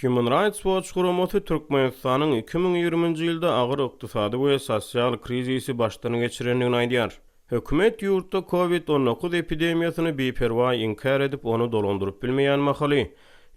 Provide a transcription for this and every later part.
Human Rights Watch guramasy Türkmenistanyň 2020-nji ýylda agyr ykdysady we sosial krizisi başlany geçirendigini aýdýar. Hökümet ýurtda COVID-19 epidemiýasyny beperwa inkar edip onu dolandyryp bilmeýän mahaly.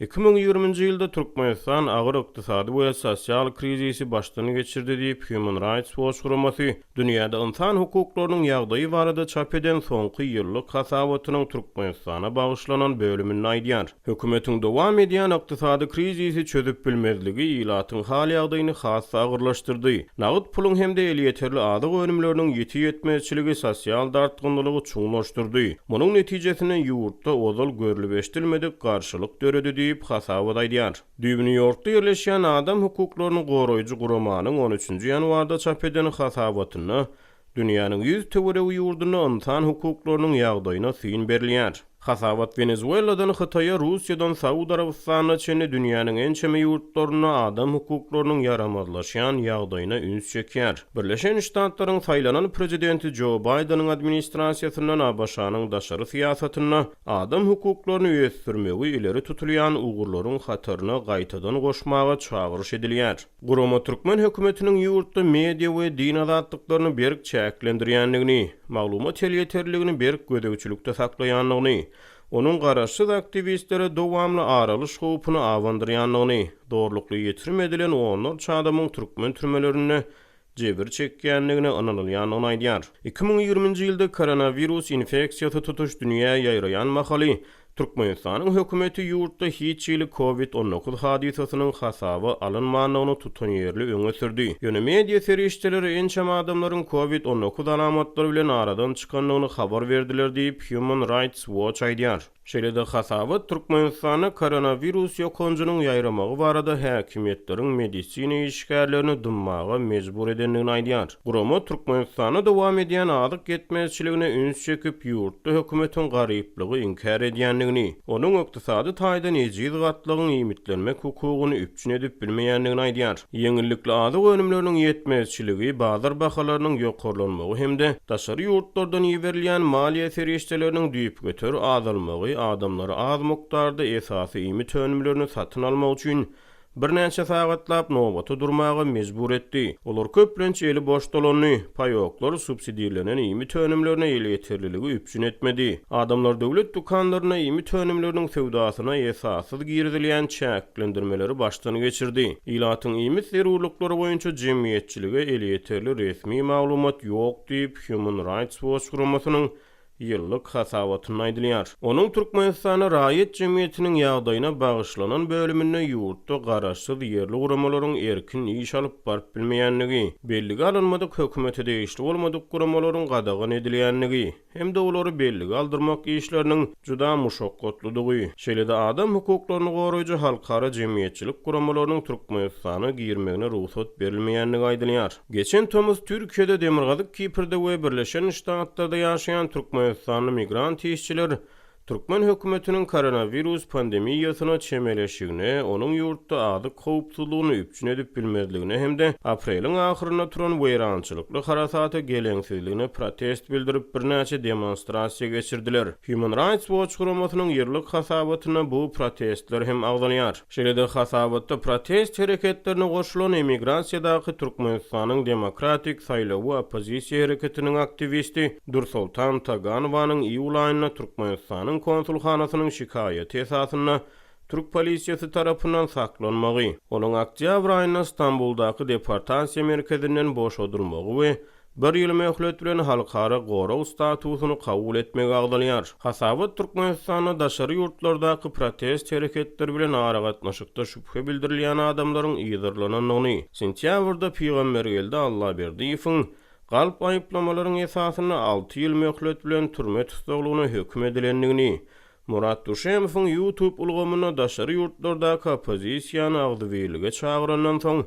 2020-nji ýylda Türkmenistan agyr ykdysady we sosial krizisi başlany geçirdi diýip Human Rights Watch guramasy dünýäde insan hukuklarynyň ýagdaýy barada çap eden soňky ýyllyk hasabatynyň Türkmenistana bagyşlanan bölümini aýdýar. Hökümetiň dowam edýän ykdysady krizisi çözüp bilmezligi ýylatyň hal ýagdaýyny hassa agyrlaşdyrdy. Nagyt puluň hemde eli ýeterli adyk önümleriniň ýeti ýetmezçiligi sosial dartgynlygy çuňlaşdyrdy. Munyň netijesinde ýurtda ozal görülüp garşylyk döredi hasabat aýdýar. New Yorkda ýerleşýän adam hukuklaryny goraýjy guramanyň 13-nji ýanwarda çap eden hasabatyny dünýäniň 100 töweregi ýurduna insan hukuklarynyň ýagdaýyna syn berilýär. Hasabat Venezuela'dan Xitaya, Russiýadan Saudy Arabistanyna çenli dünýäniň en çeme ýurtlaryna adam hukuklarynyň yaramazlaşýan ýagdaýyna üns çekýär. Birleşen Ştatlaryň saýlanan prezidenti Joe Bidenyň administrasiýasyndan abaşanyň daşary siýasatyna adam hukuklaryny öýsdürmegi ileri tutulýan ugurlaryň hataryna gaýtadan goşmaga çagyryş edilýär. Gurama Türkmen hökümetiniň ýurtda media we din azatlyklaryny berk çäklendirýänligini, maglumat ýeterligini berk gödegçilikde saklaýanlygyny, onun garaşsyz aktivistlere dowamly aralyş howpuny awandyrýanlygyny, dorlukly ýetirmedilen onlar çadamyň türkmen türmelerine jebir çekýänligini anylýanyny aýdýar. 2020-nji ýylda koronavirus infeksiýasy tutuş dünýä ýaýraýan mahaly Türkmenistanyň hökümeti ýurtda hiç ýyly COVID-19 hadisasynyň hasaba alynmanyny tutan ýerli öňe sürdi. Ýöne media serişçileri ençem adamlaryň COVID-19 alamatlary bilen aradan çykanlygyny habar berdiler diýip Human Rights Watch aýdýar. Şeýle-de hasabat Türkmenistany koronavirus ýokunjunyň ýaýramagy barada häkimetleriň medisina işgärlerini dymmaga mejbur edenligini aýdýar. Gurama Türkmenistana dowam edýän adyk ýetmezçiligine üns çekip ýurtda hökümetiň garyplygy inkar edýänligini, onuň ykdysady taýdan ejiz gatlygyny imitlenmek hukugyny üpçün edip bilmeýänligini aýdýar. Ýeňillikli adyk önümleriniň ýetmezçiligi, bazar bahalarynyň ýokarlanmagy hemde daşary ýurtlardan ýeberilýän maliýe serişçileriniň düýüp götür azalmagy adamları az mukdarda esasy ýymit önümlerini satyn almak üçin bir näçe sagatlap nowbaty durmaga mejbur etdi. Olar köplençe eli boş dolany, paýoklar subsidiýalenen ýymit önümlerine eli ýeterliligi üpçün etmedi. Adamlar döwlet dukanlaryna ýymit önümleriniň sewdasyna esasyz girdilýän çäklendirmeleri başlany geçirdi. Ýylatyň ýymit zerurlyklary boýunça jemgyýetçilige eli ýeterli resmi maglumat ýok diýip Human Rights Watch guramasynyň ýyllyk hasabatyny aýdylýar. Onuň Türkmenistana raýat jemgyýetiniň ýagdaýyna bagyşlanan bölümine ýurtda garaşsyz ýerli guramalaryň erkin iş alyp baryp bilmeýänligi, belligi alınmadyk hökümete değişli bolmadyk guramalaryň gadagan edilýänligi, hemde olary belligi aldyrmak işleriniň juda muşakkatlydygy. Şeýle-de adam hukuklaryny goraýjy halkara jemgyýetçilik guramalarynyň Türkmenistana girmegine ruhsat berilmeýänligi aýdylýar. Geçen tömüz Türkiýede Demirgazyk, Kiprde we Birleşen Ştatlarda ýaşaýan Türkmenistanyň migrant işçiler Türkmen hökümetiniň koronavirus pandemiýasyna çemeleşigine, onuň ýurtda adyk howpsuzlygyny üpçün edip bilmezligine hemde apreliň ahyryna turan weýrançylykly harasaty geleňsizligine protest bildirip bir näçe demonstrasiýa geçirdiler. Human Rights Watch guramasynyň ýyllyk hasabatyna bu protestler hem agdanýar. Şeýle-de hasabatda protest hereketlerine goşulan emigrasiýadaky Türkmenistanyň demokratik saýlawy opozisiýa hereketiniň aktivisti Dursultan Taganowanyň iýul aýyna Türkmenistanyň konsulhanasynyň şikaýeti esasyna Türk polisiýasy tarapyndan saklanmagy, onuň oktýabr aýyna Istanbuldaky deportasiýa merkezinden boşadylmagy we bir ýyl möhlet bilen halkara goraw statusyny kabul etmegi agdalýar. Hasabat Türkmenistana daşary ýurtlardaky protest hereketleri bilen ara gatnaşykda şüphe bildirilýän adamlaryň ýygyrlananyny, sentýabrda Peýgamber geldi Allah berdiýiň galp aýyplamalaryň esasyna 6 ýyl möhlet bilen türme tutulgyny hökm edilendigini, Murat Duşemowyň YouTube ulgamyna daşary ýurtlardaky opozisiýany agdywyllyga çagyrandan soň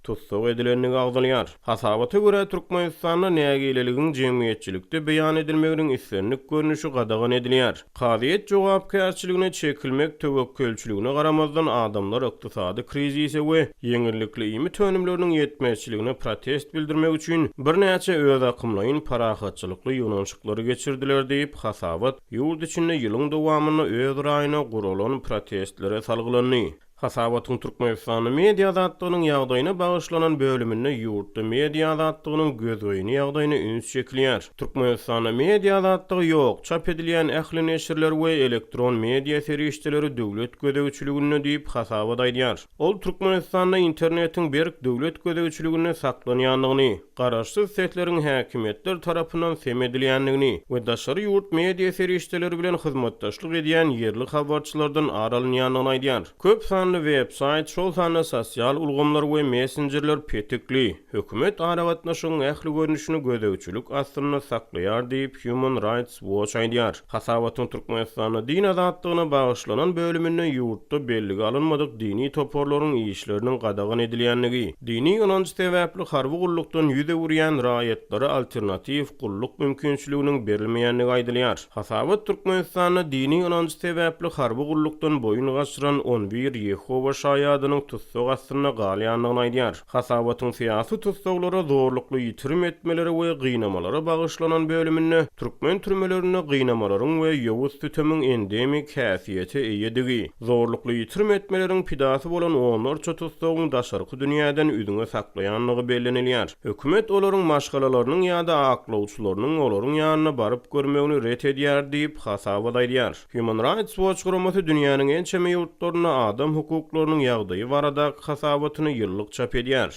tutsak edilenligi agdalýar. Hasabata görä Türkmenistanda nägileligiň jemgyýetçilikde beýan edilmeginiň islenlik görnüşi gadagan edilýär. Kadyýet jogapkärçiligine çekilmek töwekkülçiligine garamazdan adamlar ykdysady krizise we ýeňillikli ýymit önümleriniň ýetmezçiligine protest bildirmek üçin bir näçe öz akymlaryň parahatçylykly ýonanşyklary geçirdiler diýip hasabat ýurt içinde ýylyň dowamyny öz raýyna guralan protestlere salgylany. Hasabatyň Türkmenistany media azatlygynyň ýagdaýyna bagyşlanan bölüminde ýurtda media azatlygynyň gözüňi ýagdaýyny üns çekilýär. Türkmenistanda media azatlygy ýok. Çap edilýän ähli neşirler we elektron media serişçileri döwlet gödegçiligine diýip hasaba daýdýar. Ol Türkmenistanda internetiň berk döwlet gödegçiligine saklanýanlygyny, garaşsyz setleriň häkimetler tarapyndan semedilýänligini we daşary ýurt media serişçileri bilen hyzmatdaşlyk edýän yerli habarçylardan aralanýanlygyny aýdýar. Köp website, şol sanly sosial ulgamlar we messengerler petikli. Hökümet aragatnaşygyň ähli görnüşini gödegçilik astyna saklaýar diýip Human Rights Watch aýdýar. Hasabatyň Türkmenistana din azatlygyna bagyşlanan bölüminde ýurtda belli alınmadyk dini toporlaryň işleriniň gadagyn edilýänligi, dini ýonanç sebäpli harby gullukdan ýüze urýan raýatlary alternativ gulluk mümkinçiliginiň berilmeýänligi aýdylýar. Hasabat Türkmenistana dini ýonanç sebäpli harby gullukdan boyun gaçyran 11 Yehova şaýadynyň tutsag astyna galýanlygyny aýdýar. Hasabatyň syýasy tutsaglary zorlukly ýitirim etmeleri we gynamalara bagyşlanan bölüminde türkmen türmelerine gynamalaryň we ýowuz tütemiň endemik häsiýeti eýedigi, zorlukly ýitirim etmeleriň pidasy bolan onlarça tutsagyň daşarky dünýäden üzüňe saklaýanlygy bellenilýär. Hökümet olaryň maşgalalarynyň ýa-da aklawçylarynyň olaryň ýanyna baryp görmegini ret edýär diýip hasaba daýdýar. Human Rights Watch guramasy dünýäniň en çeme ýurtlaryna adam hukuklarynyň ýagdaýy barada hasabatyny ýyllyk çap edýär.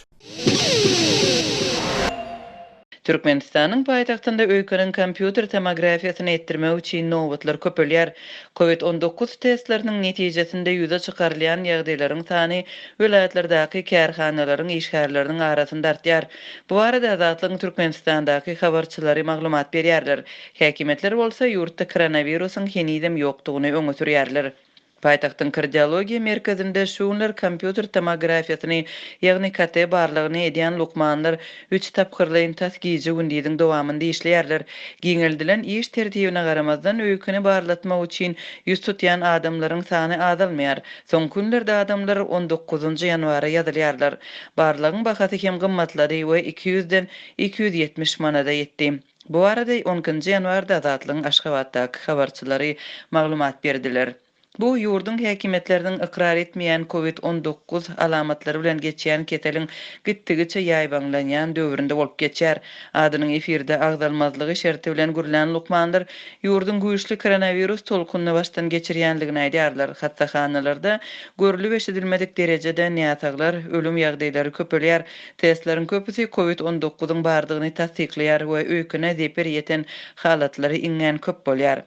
Türkmenistanyň paýtagtynda öýkeniň kompýuter tomografiýasyny etdirmek üçin nowatlar köpelýär. COVID-19 testleriniň netijesinde ýüze çykarylýan ýagdaýlaryň sany welaýatlardaky kärhanalaryň işgärleriniň arasynda artýar. Bu arada Azatlygyň Türkmenistandaky habarçylary maglumat berýärler. Häkimetler bolsa ýurtda koronawirusyň henidem ýokdugyny öňe sürýärler. Paýtagtyň kardiologiýa merkezinde şuňlar kompýuter tomografiýasyny, ýagny KT barlygyny edýän lukmanlar 3 tapkyrly imtas giýiji gündiň dowamynda işleýärler. Giňeldilen iş tertibine garamazdan öýküni barlatmak üçin ýüz tutýan adamlaryň sany azalmaýar. Soň günlerde adamlar 19-njy ýanwara ýazylýarlar. Barlygyň bahasy hem gymmatlady we 200-den 270 manada ýetdi. Bu arada 10-njy ýanwarda Azatlygyň Aşgabatdaky habarçylary maglumat berdiler. Bu ýurdun häkimetleriniň ikrar etmeýän COVID-19 alamatlary bilen geçýän keteliň gitdigiçe ýaýbanlanýan döwründe bolup geçär. Adynyň efirde agdalmazlygy şerti bilen gürlen lukmanlar ýurdun güýçli koronawirus tolkunyny başdan geçirýänligini aýdýarlar. Hassahanalarda görülüp eşidilmedik derejede niýataglar, ölüm ýagdaýlary köpelýär. Testleriň köpüsi COVID-19-yň bardygyny tasdiklýar we öýküne zeper ýeten halatlary iňen köp bolýar.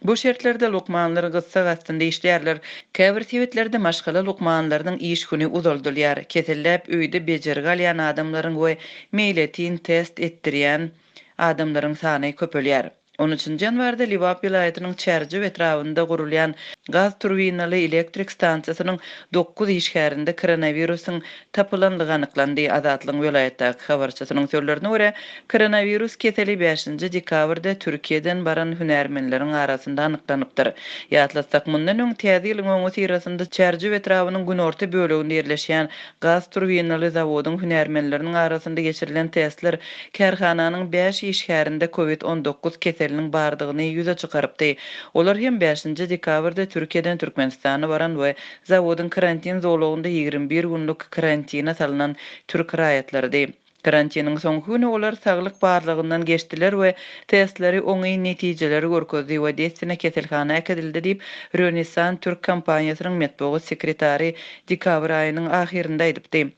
Bu şertlerde lukmanlar gıssa gastynda işleýärler. Käbir sebetlerde maşgala lukmanlarynyň iş güni uzaldylýar. Kesellep öýde bejergi alýan adamlaryň we meýletin test etdirýän adamlaryň sany köpelýär. 13-nji ýanwarda Liwap vilayatynyň Çerji etrafynda gurulýan gaz turbinaly elektrik stansiýasynyň 9 işgärinde koronawirusyň tapylandygy anyklandy. Azatlygyň vilayatdaky habarçysynyň sözlerine görä, koronawirus keseli 5-nji dekabrda Türkiýeden baran hünärmenleriň arasynda anyklanypdyr. Ýatlasak mundan öň täze ýylyň öňü sirasynda Çerji etrafynyň günorta böleginde ýerleşýän gaz turbinaly zawodyň hünärmenleriniň arasynda geçirilen testler kärhananyň 5 işgärinde COVID-19 keseliniň bardygyny ýüze çykarypdy. Olar hem 5-nji dekabrda Türkiýeden Türkmenistana baran we zawodyň karantin zolugynda 21 günlük karantina salynan türk raýatlary. Karantiniň soňky güni olar saglyk barlygyndan geçdiler we testleri oňy netijeleri görkezdi we destine keselhana äkedildi diýip Rönesan Türk kompaniýasynyň metbuat sekretary dekabr aýynyň ahirinde aýdypdy.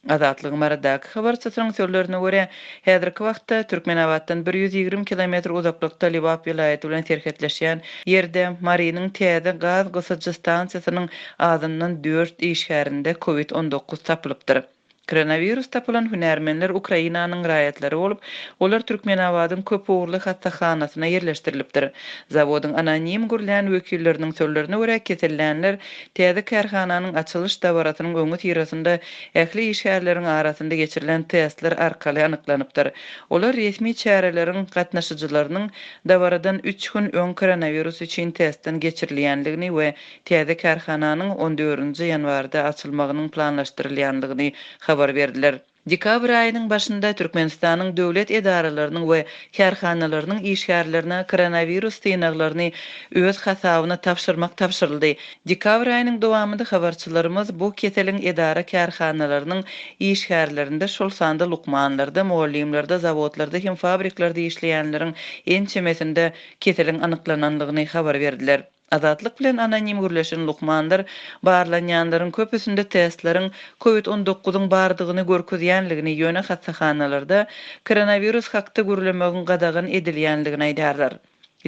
Azatlygyň maradaky habarçysynyň sözlerine görä, häzirki wagtda Türkmenabatdan 120 km uzaklykda Liwap vilayaty bilen serhetleşýän ýerde Marynyň täze gaz gysyjy stansiýasynyň azyndan 4 işgärinde COVID-19 tapylypdyr. Koronavirus tapılan hünärmenler Ukrainanyň raýatlary bolup, olar Türkmenabatyň köp uğurly hassahanasyna ýerleşdirilipdir. Zawodyň anonim gürlen wekilleriniň sözlerine görä, kesellänler täze kärhananyň açylyş dabaratynyň öňü tirasynda ähli işgärleriň arasynda geçirilen testler arkaly anyklanypdyr. Olar resmi çäreleriň gatnaşyjylarynyň dabaradan 3 gün öň koronavirus üçin testden geçirilýänligini we täze kärhananyň 14-nji ýanwarda açylmagynyň planlaşdyrylýanlygyny habar berdiler. Dekabr ayının başında Türkmenistan'ın döwlet edaralarının we karhanalarının işgärlerine koronavirus tynaglaryny öz hasabyna tapşyryldy. Dekabr ayının dowamında habarçylarymız bu keseliň edara karhanalarının işgärlerinde şol sanda lukmanlarda, muallimlerde, zawodlarda hem fabriklarda işleýänleriň en çemesinde keseliň anyklanandygyny habar berdiler. Azatlyk bilen anonim gürleşen lukmanlar barlanýanlaryň köpüsinde testleriň COVID-19'un bardygyny görkezýänligini ýöne hassahanalarda koronavirus hakda gürlemegiň gadagyn edilýänligini aýdarlar.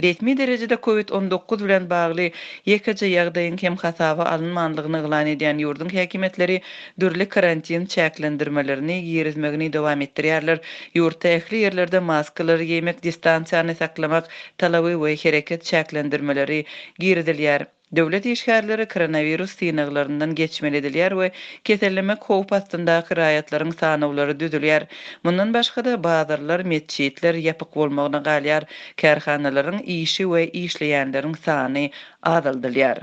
Resmi derejede COVID-19 bilen bagly ýekeje ýagdaýyň hem hasaba alynmandygyny eglan edýän ýurdun häkimetleri dürli karantin çäklendirmelerini ýerizmegini dowam etdirýärler. Ýurtda ähli ýerlerde maskalar giýmek, distansiýany saklamak talaby we hereket çäklendirmeleri girdilýär. Döwlet işgärleri koronavirus tynaglaryndan geçmeli edilýär we kesellemek howp astyndaky raýatlaryň sanawlary düzülýär. Mundan başga da bazarlar, mesçitler ýapyk bolmagyna galýar, karhanalaryň işi we işleýänleriň sany azaldylýar.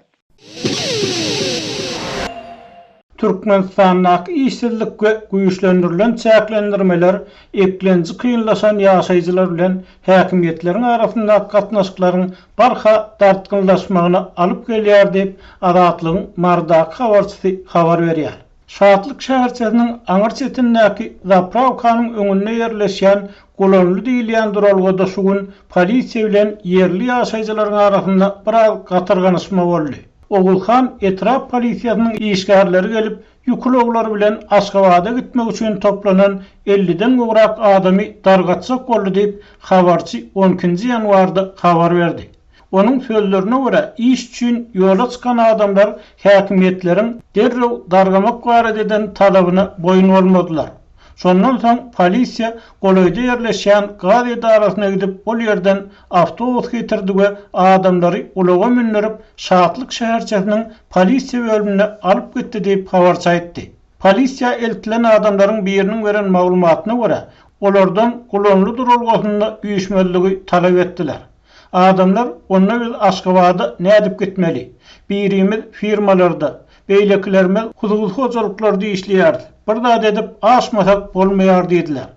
Türkmenistan'daki işsizlik ve güýçlendirilen çäklendirmeler eklenji kıyınlaşan ýaşaýjylar bilen häkimetlerin arasynda gatnaşyklaryň barha dartgynlaşmagyna alyp gelýär diýip Azatlygyň mardaky habarçysy habar berýär. Şahatlyk şäherçesiniň aňyr çetindäki Zapravkanyň öňünde ýerleşýän Golonly diýilýän duralgyda şu gün polisiýa bilen yerli ýaşaýjylaryň arasynda bir gatyrganyşma boldy. Ogulhan etraf polisiýasynyň işgärleri gelip ýükloglar bilen Aşgabat'a gitmek üçin toplanan 50'den gowrak adamy dargatsak boldy diýip habarçy 12-nji ýanwarda habar berdi. Onuň sözlerine görä iş üçin ýola çykan adamlar häkimetleriň derrew dargamak garat eden talabyna boyun bolmadylar. Şondan soň polisiýa Goloýda ýerleşýän gaz edarasyna gidip ol ýerden awtobus getirdi we adamlary ulaga mindirip Şahatlyk şäherçesiniň polisiýa bölümine alyp gitdi diýip habarçy aýtdy. Polisiýa eltilen adamlaryň biriniň beren maglumatyna görä olardan Golonly duralgysynda üýüşmeligi talap etdiler. Adamlar onda biz Aşgabat'a nädip gitmeli? Birimiz firmalarda, beýlekilerimiz huzurly hojalyklarda işleýärdi. Bir da edip aşmasak bolmaýar diýdiler.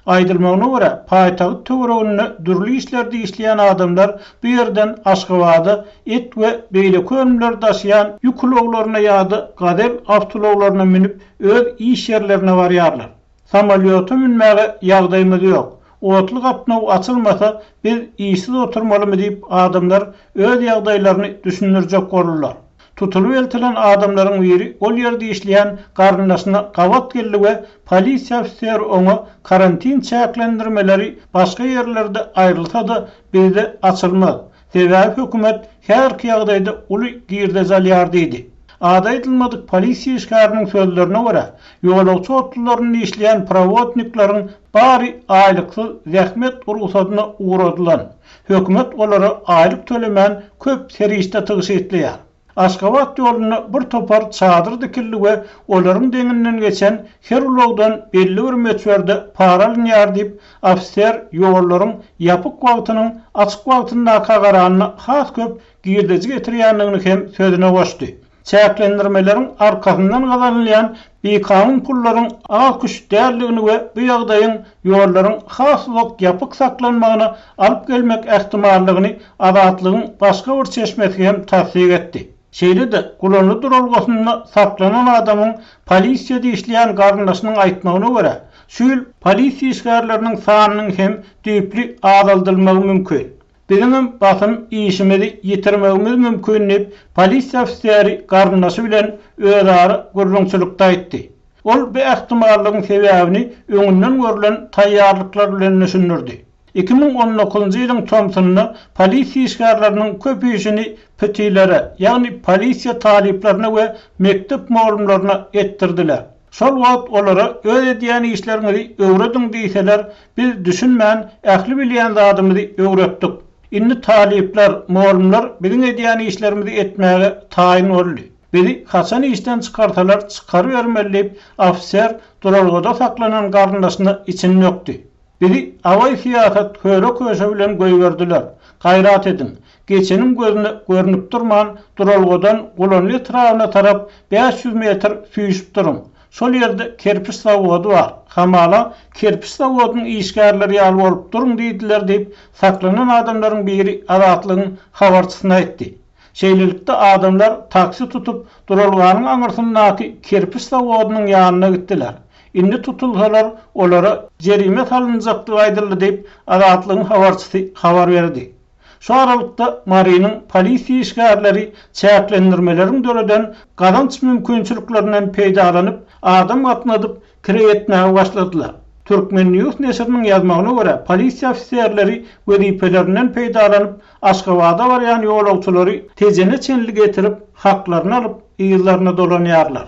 Aýdylmagyna görä, paýtagy töwereginde dürli işlerde işleýän adamlar bu ýerden Aşgabat'a et we beýleki ömürler daşıyan ýükloglaryna ýa-da gadel awtologlaryna minip öz iş ýerlerine barýarlar. Samolyota minmäge ýagdaýymyz ýok. Otly gapnaw açylmasa biz işsiz oturmalymy diýip adamlar öz ýagdaýlaryny düşünürjek bolurlar. Tutulup eltilen adamlaryň biri ol ýerde işleýän garyndaşyna gawat geldi we polisiýa ofiseri oňa karantin çäklendirmeleri başga ýerlerde aýrylsa-da bizde açylmaz. Sebäbi hökümet her ýagdaýda uly girde zalýar diýdi. Ada edilmedik polisiýa işgäriniň sözlerine görä, ýolagçy otlaryny işleýän prawotniklaryň bari aýlyksyz zähmet urgusatyna uğradylar. Hökümet olara aýlyk tölemän köp serişde tygyş etdiler. Aşgabat ýoluna bir topar çadyr dikildi we olaryň deňinden geçen her ulagdan belli bir metrede para alynýar diýip ofisier ýollaryň ýapyk wagtynyň açyk wagtynda kagaranyny has köp girdiji getirýänligini hem sözüne goşdy. Çäklendirmelerin arkasyndan gazanylýan bekanun pullaryň alkyş därligini we bu ýagdaýyň ýollaryň haslyk ýapyk saklanmagyna alyp gelmek ähtimallygyny Azatlygyň başga bir çeşmesi hem tasdik etdi. Şeýle-de Golonly duralgysynda saklanan adamyň polisiýada işleýän garyndaşynyň aýtmagyna görä, şu ýyl polisiýa işgärleriniň sanynyň hem düýpli azaldylmagy mümkin. Bizim basym işimizi ýetirmegimiz mümkin diýip polisiýa ofiseri garyndaşy bilen özara gürrüňçilikde aýtdy. Ol bu ähtimallygyň sebäbini öňünden görülen taýýarlyklar bilen düşünürdi. 2019-njy ýylyň Tomsonda polisiýa işgärleriniň köpüýüşini petilere, ýagny polisiýa taliplerine we mektep muallimlerine etdirdiler. Şol wagt olara öz edýän işlerimizi öwredin diýseler, biz düşünmän ähli bilýän zadymyzy öwretdik. Indi talipler, muallimler bizim edýän işlerimizi etmäge taýin boldy. Bizi haçan işden çykarsalar çykaryp bermeli, ofisier duralgyda saklanan garyndaşyna için ýokdy. Bizi away siýasat köre bilen goýberdiler. Gaýrat edin. Geçenin gözüne görünüp durman duralgydan Golonly etrawyna tarap 500 metr süýüşip durun. Şol ýerde kerpiç zawody bar. Hamala kerpiç zawodynyň işgärleri ýaly bolup durun diýdiler diýip saklanan adamlaryň biri adatlygyň habarçysyna aýtdy. Şeýlelikde adamlar taksi tutup duralganyň aňyrsyndaky kerpiç zawodynyň ýanyna gitdiler. Indi tutulsalar olara jerime salynjakdygy aýdyldy diýip adatlygyň habarçysy habar berdi. Şu aralykda Marinyň polisiýa işgärleri çäklendirmelerin döreden gadanç mümkinçiliklerinden peýdalanyp adam gatnadyp kiretmäge başladylar. Türkmen News neşriniň ýazmagyna görä, polisiýa ofisiýerleri wezipelerinden peýdalanyp Aşgabatda barýan ýolagçylary tezene çenli getirip haklaryny alyp ýyllaryna dolanýarlar.